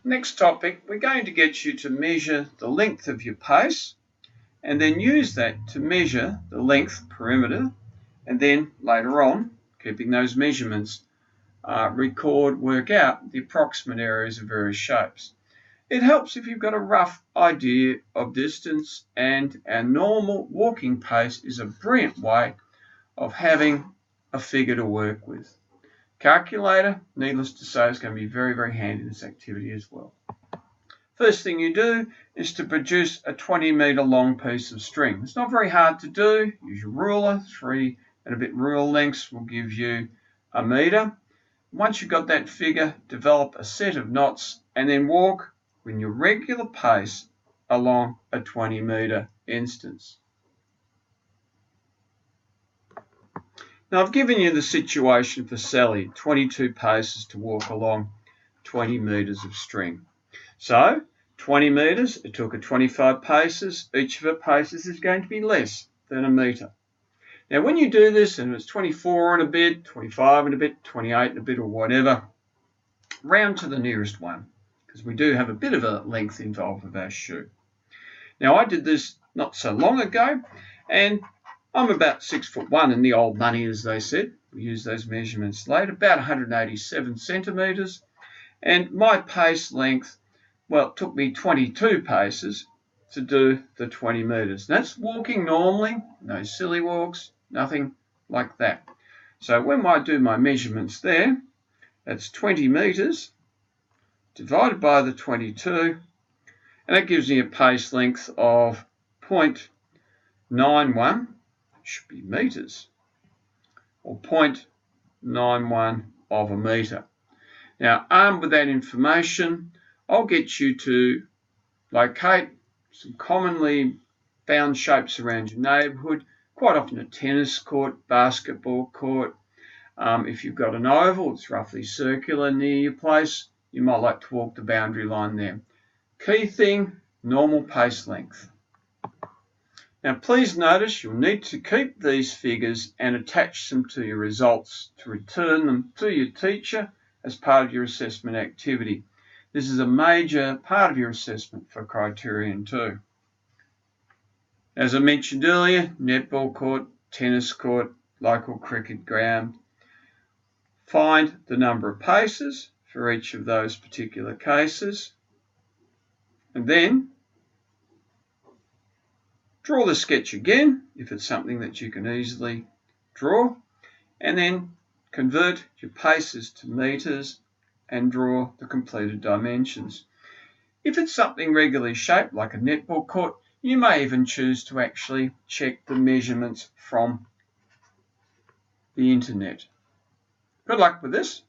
Next topic, we're going to get you to measure the length of your pace and then use that to measure the length perimeter, and then later on, keeping those measurements, work out the approximate areas of various shapes. It helps if you've got a rough idea of distance, and our normal walking pace is a brilliant way of having a figure to work with. Calculator, needless to say, is going to be very, very handy in this activity as well. First thing you do is to produce a 20-metre long piece of string. It's not very hard to do. Use your ruler. 3 and a bit rule lengths will give you a metre. Once you've got that figure, develop a set of knots and then walk with your regular pace along a 20-metre instance. Now I've given you the situation for Sally, 22 paces to walk along 20 metres of string. So 20 metres, it took her 25 paces. Each of her paces is going to be less than a metre. Now when you do this, and it's 24 and a bit, 25 and a bit, 28 and a bit, or whatever, round to the nearest one, because we do have a bit of a length involved with our shoe. Now I did this not so long ago, and I'm about 6'1" in the old money, as they said. We use those measurements later, about 187 centimetres. And my pace length, well, it took me 22 paces to do the 20 metres. That's walking normally, no silly walks, nothing like that. So when I do my measurements there, that's 20 metres divided by the 22, and that gives me a pace length of 0.91, should be metres, or 0.91 of a metre. Now, armed with that information, I'll get you to locate some commonly found shapes around your neighbourhood, quite often a tennis court, basketball court. If you've got an oval, it's roughly circular near your place, you might like to walk the boundary line there. Key thing, normal pace length. Now please notice you'll need to keep these figures and attach them to your results to return them to your teacher as part of your assessment activity. This is a major part of your assessment for Criterion 2. As I mentioned earlier, netball court, tennis court, local cricket ground. Find the number of paces for each of those particular cases, and then draw the sketch again if it's something that you can easily draw, and then convert your paces to metres and draw the completed dimensions. If it's something regularly shaped like a netball court, you may even choose to actually check the measurements from the internet. Good luck with this.